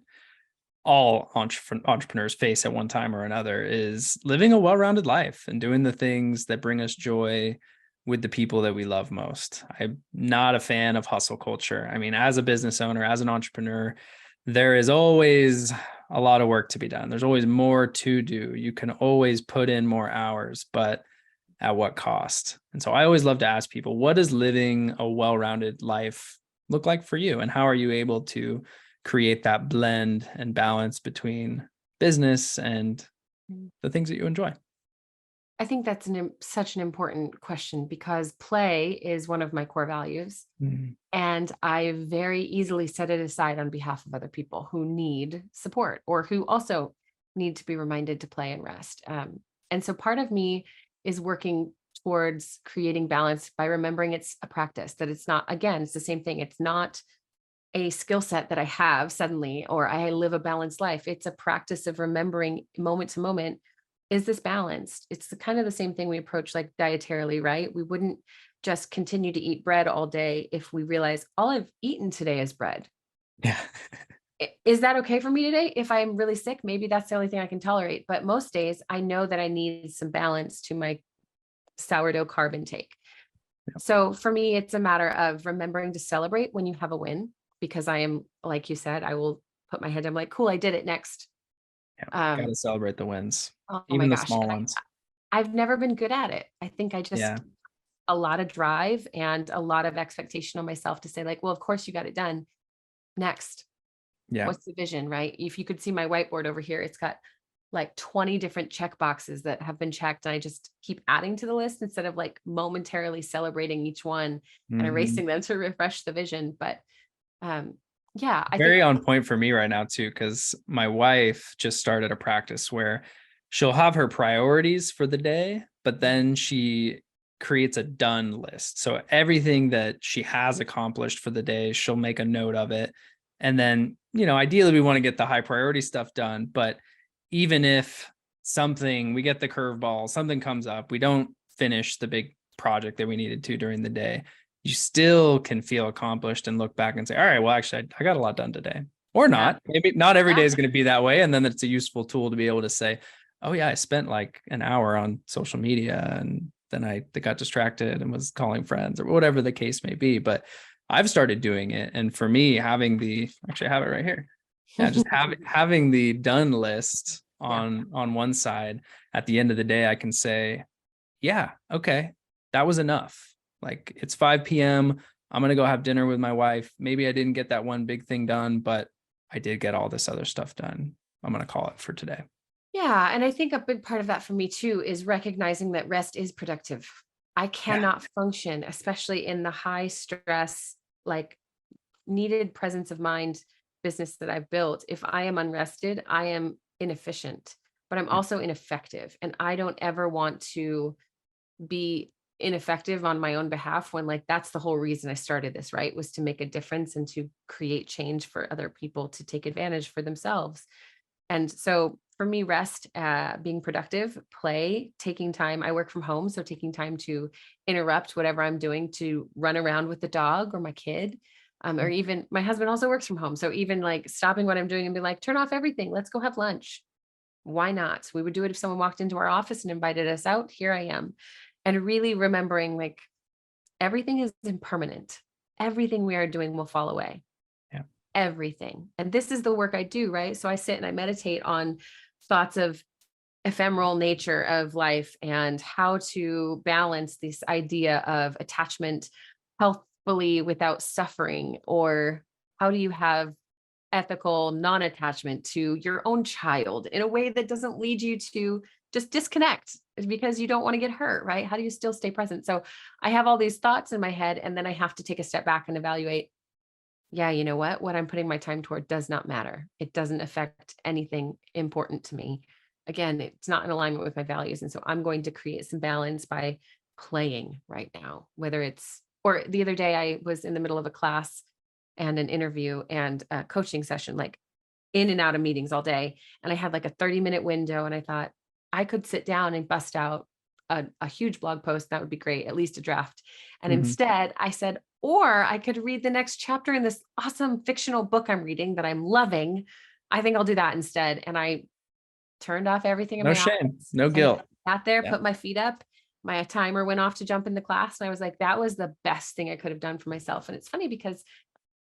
all entrepreneurs face at one time or another is living a well-rounded life and doing the things that bring us joy with the people that we love most. I'm not a fan of hustle culture. I mean, as a business owner, as an entrepreneur, there is always a lot of work to be done. There's always more to do. You can always put in more hours, but at what cost? And so I always love to ask people, what does living a well-rounded life look like for you? And how are you able to create that blend and balance between business and the things that you enjoy? I think that's such an important question because play is one of my core values. Mhm. And I very easily set it aside on behalf of other people who need support or who also need to be reminded to play and rest. And so part of me is working towards creating balance by remembering it's a practice, that it's not, again, it's the same thing. It's not a skill set that I have suddenly, or I live a balanced life. It's a practice of remembering moment to moment. Is this balanced? It's kind of the same thing we approach like dietarily, right? We wouldn't just continue to eat bread all day if we realize all I've eaten today is bread. Yeah. Is that okay for me today? If I'm really sick, maybe that's the only thing I can tolerate. But most days I know that I need some balance to my sourdough carb intake. Yeah. So for me, it's a matter of remembering to celebrate when you have a win, because I am, like you said, I will put my head, I'm like, cool, I did it next. Yeah. Got to celebrate the wins, Oh my even the gosh. small And ones. I've never been good at it. I think I Yeah. just a lot of drive and a lot of expectation on myself to say like, well, of course you got it done. Next, Yeah. what's the vision, right? If you could see my whiteboard over here, it's got like 20 different check boxes that have been checked. And I just keep adding to the list instead of like momentarily celebrating each one and Mhm. erasing them to refresh the vision. But um, yeah, I think Very on point for me right now too, because my wife just started a practice where she'll have her priorities for the day, but then she creates a done list. So everything that she has accomplished for the day, she'll make a note of it. And then, ideally we want to get the high priority stuff done, but even if we get the curveball, something comes up, we don't finish the big project that we needed to during the day, you still can feel accomplished and look back and say, all right, well, actually, I got a lot done today. Or yeah, not. Maybe not every yeah, day is going to be that way. And then it's a useful tool to be able to say, oh, yeah, I spent like an hour on social media and then I got distracted and was calling friends or whatever the case may be. But I've started doing it. And for me, actually, I have it right here. Yeah, just having the done list yeah, on one side, at the end of the day, I can say, yeah, okay, that was enough. Like it's 5 p.m. I'm going to go have dinner with my wife. Maybe I didn't get that one big thing done, but I did get all this other stuff done. I'm going to call it for today. yeah. And I think a big part of that for me too is recognizing that rest is productive. I Yeah. cannot function, especially in the high stress, like needed presence of mind business that I've built. If I am unrested, I am inefficient, but I'm Yeah. also ineffective. And I don't ever want to be ineffective on my own behalf when like that's the whole reason I started this, right? Was to make a difference and to create change for other people to take advantage for themselves. And so for me, rest, being productive, play, taking time. I work from home. So taking time to interrupt whatever I'm doing to run around with the dog or my kid. Or even my husband also works from home. So even like stopping what I'm doing and be like, turn off everything. Let's go have lunch. Why not? We would do it if someone walked into our office and invited us out. Here I am. And really remembering like everything is impermanent. Everything we are doing will fall away. Yeah. Everything. And this is the work I do, right? So I sit and I meditate on thoughts of ephemeral nature of life and how to balance this idea of attachment healthfully without suffering, or how do you have ethical non-attachment to your own child in a way that doesn't lead you to just disconnect because you don't want to get hurt, right? How do you still stay present? So I have all these thoughts in my head, and then I have to take a step back and evaluate, yeah, you know what I'm putting my time toward does not matter. It doesn't affect anything important to me. Again, it's not in alignment with my values. And so I'm going to create some balance by playing right now, whether it's, or the other day I was in the middle of a class and an interview and a coaching session, like in and out of meetings all day. And I had like a 30-minute window, and I thought I could sit down and bust out a huge blog post. That would be great, at least a draft. And instead I said, or I could read the next chapter in this awesome fictional book I'm reading that I'm loving. I think I'll do that instead. And I turned off everything in No my shame, office. no I guilt. sat there, Yeah. put my feet up. My timer went off to jump in the class. And I was like, that was the best thing I could have done for myself. And it's funny because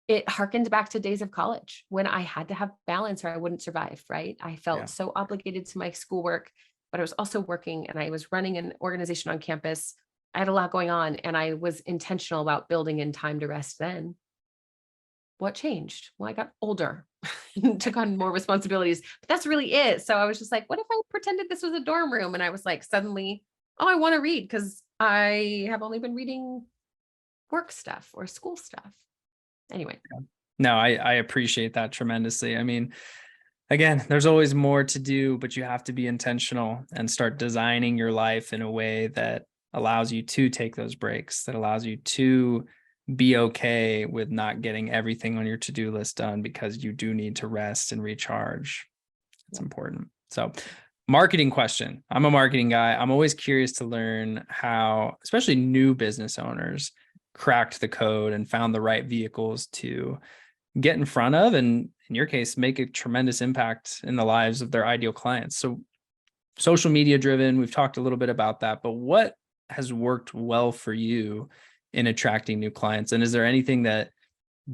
it harkened back to days of college when I had to have balance or I wouldn't survive, right? I felt Yeah. so obligated to my schoolwork, but I was also working and I was running an organization on campus. I had a lot going on, and I was intentional about building in time to rest then. What changed? Well, I got older and took on more responsibilities, but that's really it. So I was just like, what if I pretended this was a dorm room? And I was like, suddenly, oh, I want to read because I have only been reading work stuff or school stuff. Anyway. No, I appreciate that tremendously. I mean, again, there's always more to do, but you have to be intentional and start designing your life in a way that allows you to take those breaks, that allows you to be okay with not getting everything on your to-do list done because you do need to rest and recharge. It's important. So, marketing question. I'm a marketing guy. I'm always curious to learn how, especially new business owners, cracked the code and found the right vehicles to get in front of, and in your case, make a tremendous impact in the lives of their ideal clients. So social media driven, we've talked a little bit about that, but what has worked well for you in attracting new clients? And is there anything that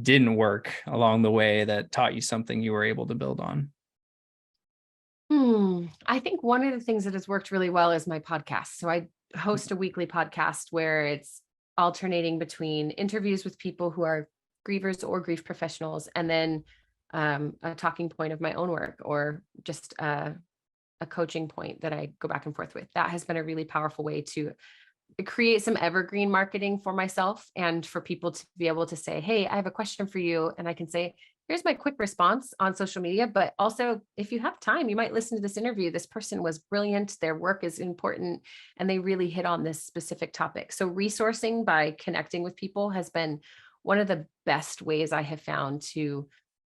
didn't work along the way that taught you something you were able to build on? I think one of the things that has worked really well is my podcast. So I host a weekly podcast where it's alternating between interviews with people who are grievers or grief professionals, and then a talking point of my own work, or just a coaching point that I go back and forth with. That has been a really powerful way to create some evergreen marketing for myself and for people to be able to say, hey, I have a question for you. And I can say, here's my quick response on social media. But also, if you have time, you might listen to this interview. This person was brilliant. Their work is important, and they really hit on this specific topic. So resourcing by connecting with people has been one of the best ways I have found to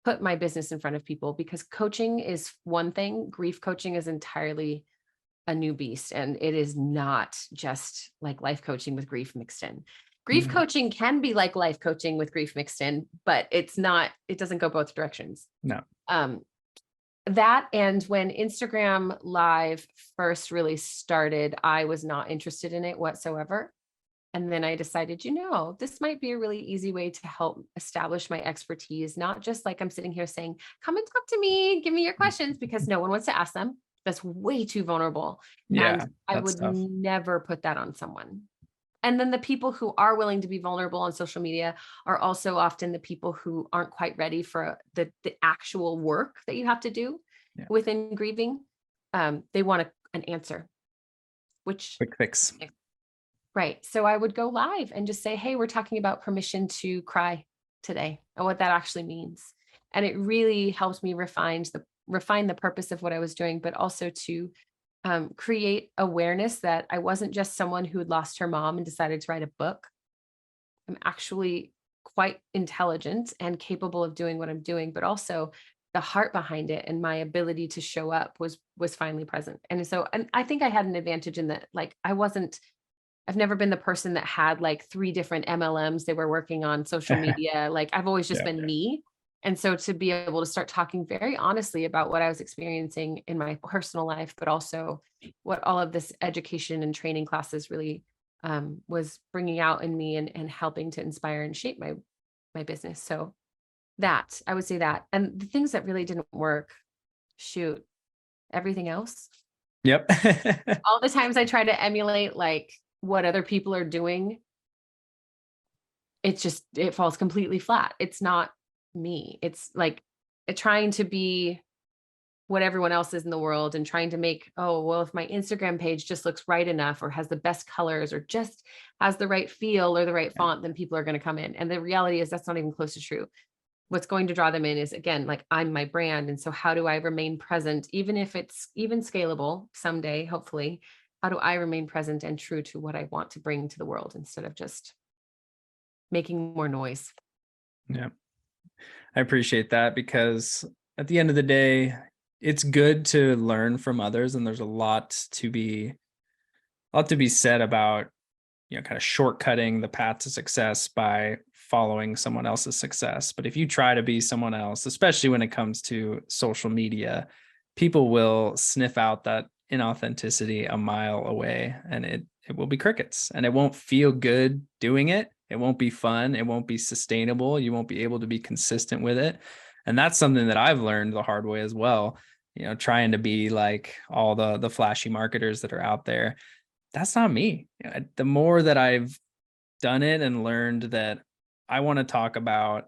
put my business in front of people, because coaching is one thing. Grief coaching is entirely a new beast, and it is not just like life coaching with grief mixed in. Grief coaching can be like life coaching with grief mixed in, but it's not, it doesn't go both directions. No. That, and when Instagram Live first really started, I was not interested in it whatsoever. And then I decided, this might be a really easy way to help establish my expertise, not just like I'm sitting here saying, come and talk to me, give me your questions, because no one wants to ask them. That's way too vulnerable. Yeah, And I would tough. never put that on someone. And then the people who are willing to be vulnerable on social media are also often the people who aren't quite ready for the actual work that you have to do within grieving. They want an answer, which Quick fix. right. So I would go live and just say, hey, we're talking about permission to cry today and what that actually means. And it really helped me refine the purpose of what I was doing, but also to create awareness that I wasn't just someone who had lost her mom and decided to write a book. I'm actually quite intelligent and capable of doing what I'm doing, but also the heart behind it and my ability to show up was finally present. And so, and I think I had an advantage in that, like, I've never been the person that had like 3 different MLMs they were working on social media. Like, I've always just been me. And so to be able to start talking very honestly about what I was experiencing in my personal life, but also what all of this education and training classes really was bringing out in me and helping to inspire and shape my business. So that, I would say that. And the things that really didn't work, shoot, everything else. Yep. All the times I try to emulate like what other people are doing, it falls completely flat. It's not me. It's like trying to be what everyone else is in the world and trying to make, oh, well, if my Instagram page just looks right enough or has the best colors or just has the right feel or the right font, then people are going to come in. And the reality is that's not even close to true. What's going to draw them in is, again, like I'm my brand. And so how do I remain present, even if it's even scalable someday, hopefully, how do I remain present and true to what I want to bring to the world instead of just making more noise? Yeah. I appreciate that, because at the end of the day, it's good to learn from others, and there's a lot to be said about, kind of shortcutting the path to success by following someone else's success. But if you try to be someone else, especially when it comes to social media, people will sniff out that inauthenticity a mile away, and it will be crickets, and it won't feel good doing it. It won't be fun. It won't be sustainable. You won't be able to be consistent with it. And that's something that I've learned the hard way as well. Trying to be like all the flashy marketers that are out there. That's not me. The more that I've done it and learned that I want to talk about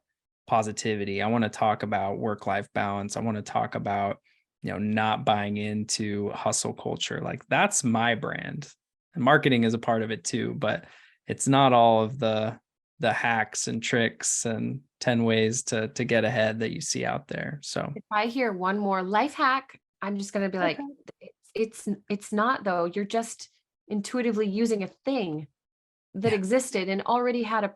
positivity, I want to talk about work-life balance, I want to talk about, not buying into hustle culture. Like, that's my brand. And marketing is a part of it too, but it's not all of the hacks and tricks and 10 ways to get ahead that you see out there. So If I hear one more life hack, I'm just going to be like, okay. it's not though. You're just intuitively using a thing that existed and already had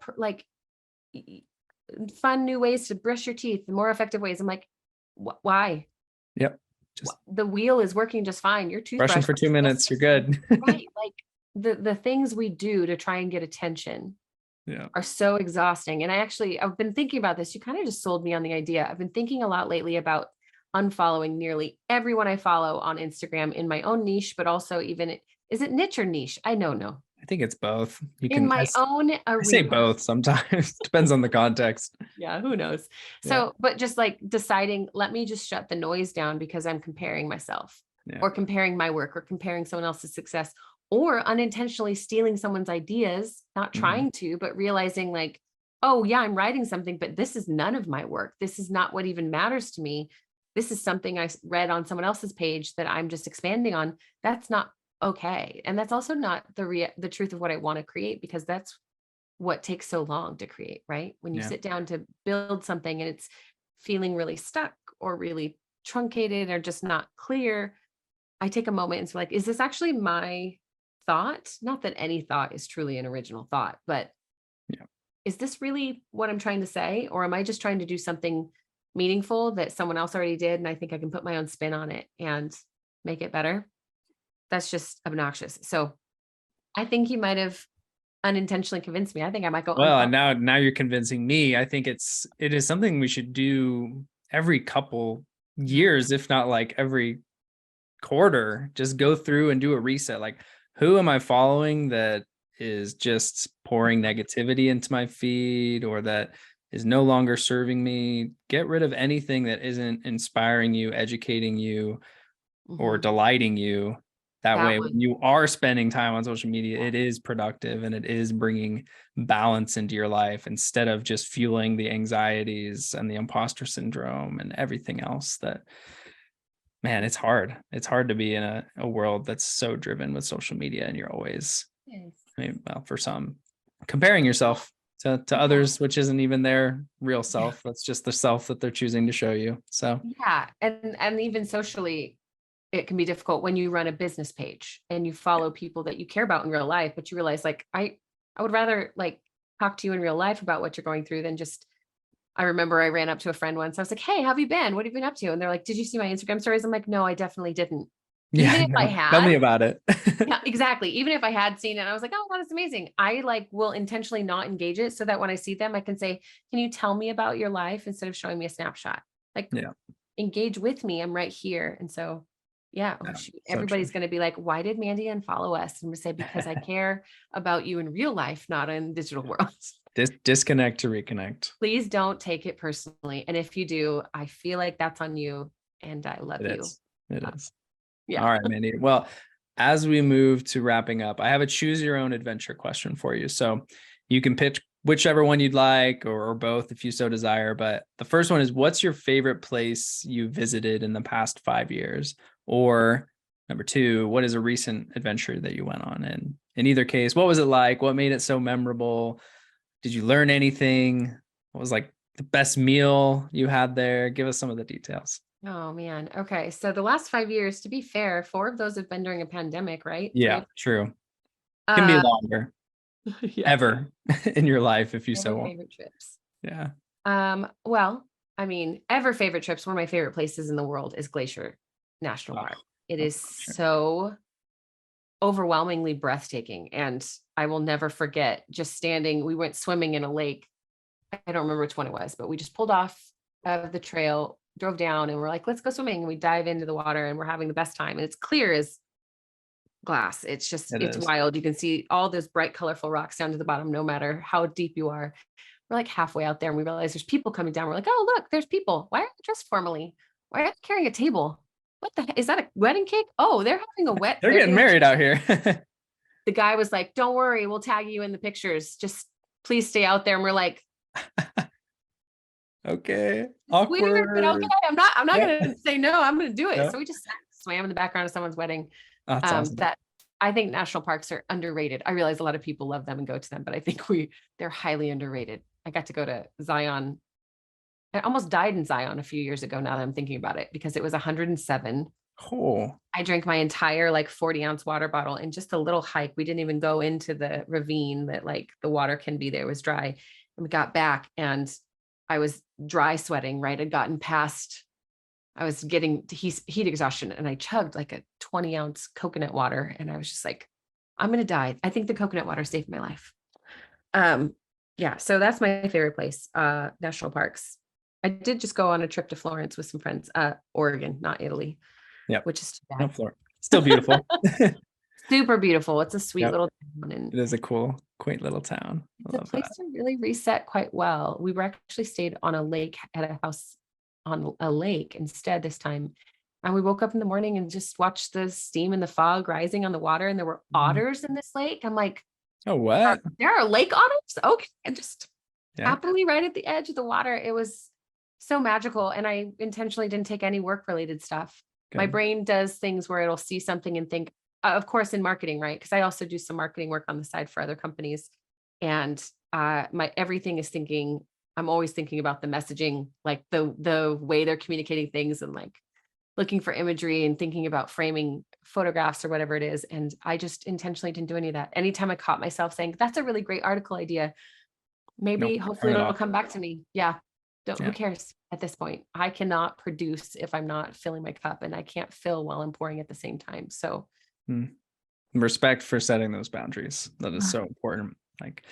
fun new ways to brush your teeth, the more effective ways. I'm like, why? Yep. Just The wheel is working just fine. Your brushing toothbrush for 2 works minutes, just you're fine. good. Right. Like the things we do to try and get attention Yeah. are so exhausting. And I've been thinking about this. You kind of just sold me on the idea. I've been thinking a lot lately about unfollowing nearly everyone I follow on Instagram in my own niche, but also even, is it niche or niche? I don't know. I think it's both. You In can, my own I say arena. both sometimes. Depends on the context. Yeah, who knows? Yeah. So, but just like deciding, let me just shut the noise down because I'm comparing myself Yeah. or comparing my work or comparing someone else's success or unintentionally stealing someone's ideas, not Mhm. trying to, but realizing like, oh, yeah, I'm writing something, but this is none of my work. This is not what even matters to me. This is something I read on someone else's page that I'm just expanding on. That's not okay. And that's also not the truth of what I want to create, because that's what takes so long to create, right? When you Yeah. sit down to build something and it's feeling really stuck or really truncated or just not clear, I take a moment and say, like, is this actually my thought? Not that any thought is truly an original thought, but Yeah. is this really what I'm trying to say? Or am I just trying to do something meaningful that someone else already did? And I think I can put my own spin on it and make it better. That's just obnoxious. So I think you might have unintentionally convinced me. I think I might go Well, unfollow. and now you're convincing me. I think it is something we should do every couple Yeah. years, if not like every quarter. Just go through and do a reset. Like, who am I following that is just pouring negativity into my feed, or that is no longer serving me? Get rid of anything that isn't inspiring you, educating you, or Mhm. delighting you. That That way, when one. you are spending time on social media, it is productive and it is bringing balance into your life, instead of just fueling the anxieties and the imposter syndrome and everything else that, man, it's hard. It's hard to be in a world that's so driven with social media, and you're always, Yes. I mean, well, for some, comparing yourself to Yeah. others, which isn't even their real self. That's just the self that they're choosing to show you. So Yeah. And even socially, it can be difficult when you run a business page and you follow people that you care about in real life, but you realize like I would rather like talk to you in real life about what you're going through than just I remember I ran up to a friend once. I was like, "Hey, how have you been? What have you been up to?" And they're like, "Did you see my Instagram stories?" I'm like, "No, I definitely didn't." yeah, Even if I no, tell had, me about it. yeah, exactly. Even if I had seen it, I was like, "Oh, that's amazing." I like will intentionally not engage it so that when I see them, I can say, "Can you tell me about your life instead of showing me a snapshot?" Like Yeah, engage with me. I'm right here. And so, yeah, oh yeah, shoot, so true. everybody's going to be like, "Why did Mandy unfollow us?" And we say, "Because I care about you in real life, not in digital worlds." Disconnect to reconnect. Please don't take it personally. And if you do, I feel like that's on you and I love It you. is. It is. Yeah. All right, Mandy. Well, as we move to wrapping up, I have a choose your own adventure question for you. So you can pitch whichever one you'd like or both if you so desire. But the first one is, what's your favorite place you visited in the past 5 years? Or number two, what is a recent adventure that you went on? And in either case, what was it like? What made it so memorable? Did you learn anything? What was like the best meal you had there? Give us some of the details. Oh man. Okay. So the last 5 years, to be fair, 4 of those have been during a pandemic, right? Three Yeah, of true. Can be uh longer yeah. ever in your life if you so Ever want. favorite trips. Yeah. Well, I mean, ever favorite trips, one of my favorite places in the world is Glacier National Oh, Park. It oh, is sure. so overwhelmingly breathtaking. And I will never forget just standing. We went swimming in a lake. I don't remember which one it was, but we just pulled off of the trail, drove down, and we're like, let's go swimming. And we dive into the water and we're having the best time. And it's clear as glass. It's just, It it's is. wild. You can see all those bright, colorful rocks down to the bottom, no matter how deep you are. We're like halfway out there and we realize there's people coming down. We're like, oh, look, there's people. Why aren't they dressed formally? Why aren't they carrying a table? What the heck? Is that a wedding cake? Oh, they're having a They're getting doing married out here. the guy was like, don't worry, we'll tag you in the pictures. Just please stay out there. And we're like, Okay. it's weird, but okay. Awkward. I'm not Yeah. gonna say no. I'm gonna do it. Yeah. So we just swam in the background of someone's wedding. That's awesome. That I think national parks are underrated. I realize a lot of people love them and go to them, but I think they're highly underrated. I got to go to Zion. I almost died in Zion a few years ago now that I'm thinking about it, because it was 107. Cool. I drank my entire like 40-ounce water bottle in just a little hike. We didn't even go into the ravine that like the water can be there. It was dry. And we got back and I was dry sweating, right? I'd gotten past, I was getting to heat exhaustion, and I chugged like a 20-ounce coconut water. And I was just like, I'm going to die. I think the coconut water saved my life. Yeah. So that's my favorite place, national parks. I did just go on a trip to Florence with some friends, Oregon, not Italy. Yep. Which is too No, bad. Florida. Still beautiful. Super beautiful. It's a sweet Yep. little town, and It is a cool, quaint little town. I it's a love place that. to really reset quite well. We were actually stayed on a lake at a house on a lake instead this time. And we woke up in the morning and just watched the steam and the fog rising on the water. And there were Mhm. otters in this lake. I'm like, Oh, what? there are lake otters? Okay. And just Yeah. happily right at the edge of the water. It was so magical. And I intentionally didn't take any work related stuff. My Good. brain does things where it'll see something and think, of course, in marketing, right? Because I also do some marketing work on the side for other companies. And my everything is thinking, I'm always thinking about the messaging, like the way they're communicating things, and like looking for imagery and thinking about framing photographs or whatever it is. And I just intentionally didn't do any of that. Anytime I caught myself saying, that's a really great article idea, maybe, Nope. hopefully Turn it it'll off. come back to me. Yeah. Who Yeah. cares at this point? I cannot produce if I'm not filling my cup, and I can't fill while I'm pouring at the same time. So Respect for setting those boundaries. That is so important. Like,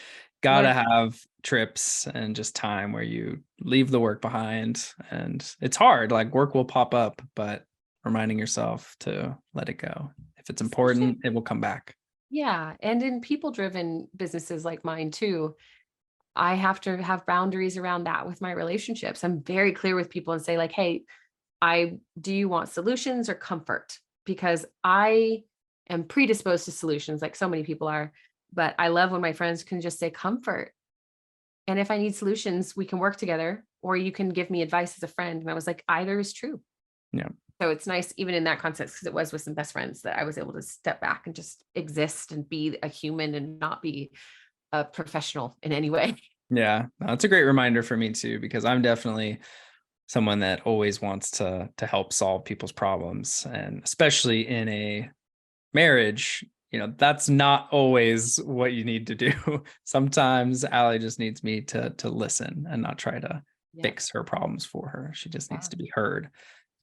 gotta have trips and just time where you leave the work behind. And it's hard. Like, work will pop up, but reminding yourself to let it go. If it's important, it will come back. Yeah. And in people driven businesses like mine too, I have to have boundaries around that with my relationships. I'm very clear with people and say, like, hey, do you want solutions or comfort? Because I am predisposed to solutions, like so many people are, but I love when my friends can just say comfort. And if I need solutions, we can work together, or you can give me advice as a friend. And I was like, either is true. Yeah. So it's nice, even in that context, because it was with some best friends, that I was able to step back and just exist and be a human and not be a professional in any way. Yeah. It's a great reminder for me too, because I'm definitely someone that always wants to help solve people's problems. And especially in a marriage, that's not always what you need to do. Sometimes Allie just needs me to listen and not try to fix her problems for her. She just needs to be heard.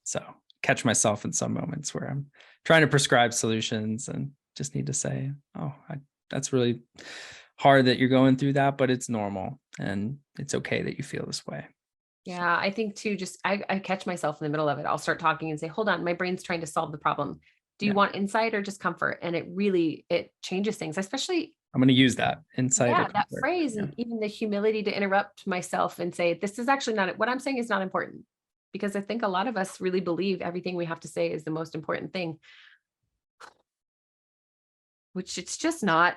So catch myself in some moments where I'm trying to prescribe solutions and just need to say, oh, that's really hard that you're going through that, but it's normal and it's okay that you feel this way. Yeah, I think too, just I catch myself in the middle of it. I'll start talking and say, hold on, my brain's trying to solve the problem. Do you want insight or just comfort? And it changes things, especially. I'm going to use that insight or Yeah, that comfort. phrase, and even the humility to interrupt myself and say, this is actually not, what I'm saying is not important. because I think a lot of us really believe everything we have to say is the most important thing, which it's just not.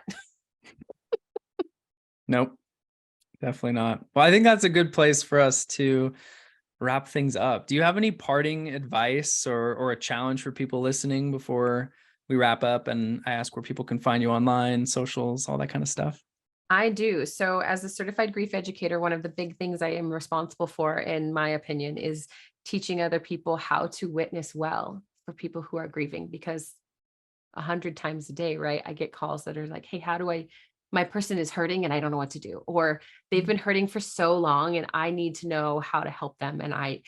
Nope, definitely not. Well, I think that's a good place for us to wrap things up. Do you have any parting advice or a challenge for people listening before we wrap up and I ask where people can find you online, socials, all that kind of stuff? I do. So as a certified grief educator, one of the big things I am responsible for, in my opinion, is teaching other people how to witness well for people who are grieving, because 100 times a day, right, I get calls that are like, hey, my person is hurting and I don't know what to do, or they've been hurting for so long and I need to know how to help them. And I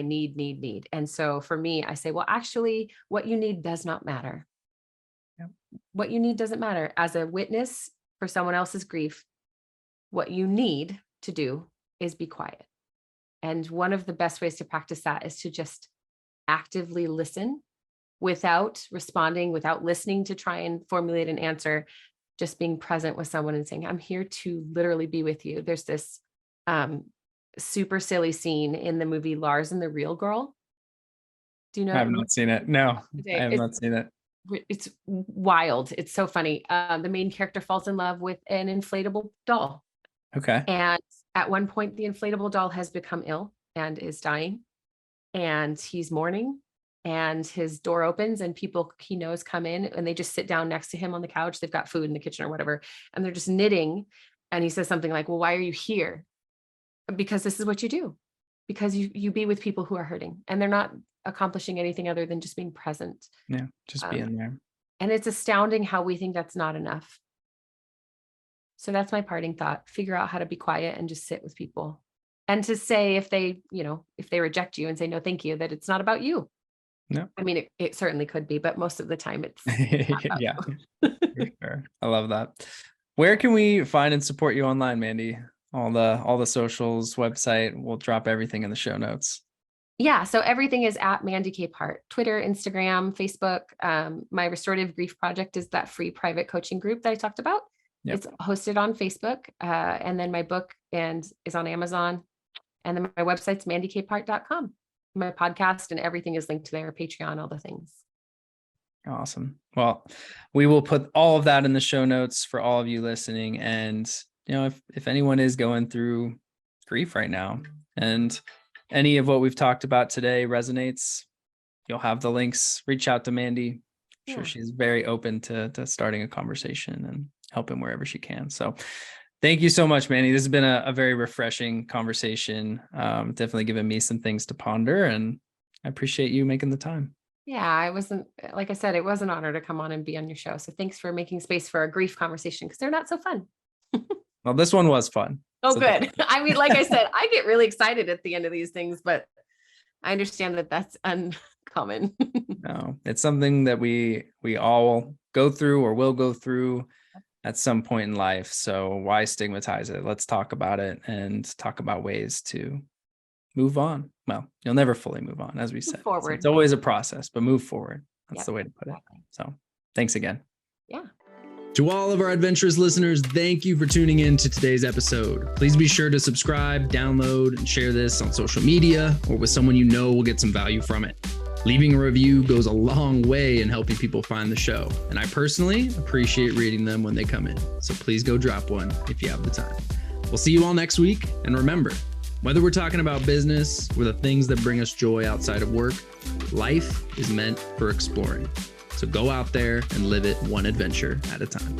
need. And so for me, I say, well, actually, what you need does not matter. Yep. What you need doesn't matter. As a witness for someone else's grief, what you need to do is be quiet. And one of the best ways to practice that is to just actively listen without responding, without listening to try and formulate an answer, just being present with someone and saying, I'm here to literally be with you. There's this super silly scene in the movie Lars and the Real Girl. Do you know? I have not seen it. No, I have not seen it. It's wild. It's so funny. The main character falls in love with an inflatable doll. Okay. And at one point, the inflatable doll has become ill and is dying. And he's mourning. And his door opens and people he knows come in and they just sit down next to him on the couch. They've got food in the kitchen or whatever. And they're just knitting. And he says something like, well, why are you here? Because this is what you do. Because you be with people who are hurting. And they're not accomplishing anything other than just being present. Yeah, just being there. And it's astounding how we think that's not enough. So that's my parting thought. Figure out how to be quiet and just sit with people. And to say if they reject you and say, no, thank you, that it's not about you. No. I mean, it certainly could be, but most of the time it's yeah, for sure. I love that. Where can we find and support you online, Mandy? All the socials, website, we'll drop everything in the show notes. Yeah. So everything is at Mandy Capehart, Twitter, Instagram, Facebook. My Restorative Grief Project is that free private coaching group that I talked about. Yep. It's hosted on Facebook. And then my book is on Amazon. And then my website's mandycapehart.com. My podcast and everything is linked there, Patreon, all the things. Awesome. Well, we will put all of that in the show notes for all of you listening. And, if anyone is going through grief right now and any of what we've talked about today resonates, you'll have the links. Reach out to Mandy. I'm sure she's very open to starting a conversation and helping wherever she can. So thank you so much, Mandy. This has been a very refreshing conversation. Definitely given me some things to ponder, and I appreciate you making the time. Yeah, like I said, it was an honor to come on and be on your show. So thanks for making space for a grief conversation, because they're not so fun. Well, this one was fun. Oh, so good. I mean, like I said, I get really excited at the end of these things, but I understand that that's uncommon. No, it's something that we all go through or will go through at some point in life. So why stigmatize it? Let's talk about it and talk about ways to move on. Well, you'll never fully move on, as we said. Forward. So it's always a process, but move forward. That's the way to put it. Exactly. So thanks again. Yeah. To all of our Adventurous listeners, thank you for tuning in to today's episode. Please be sure to subscribe, download, and share this on social media or with someone you know will get some value from it. Leaving a review goes a long way in helping people find the show, and I personally appreciate reading them when they come in. So please go drop one if you have the time. We'll see you all next week, and remember, whether we're talking about business or the things that bring us joy outside of work, life is meant for exploring. So go out there and live it one adventure at a time.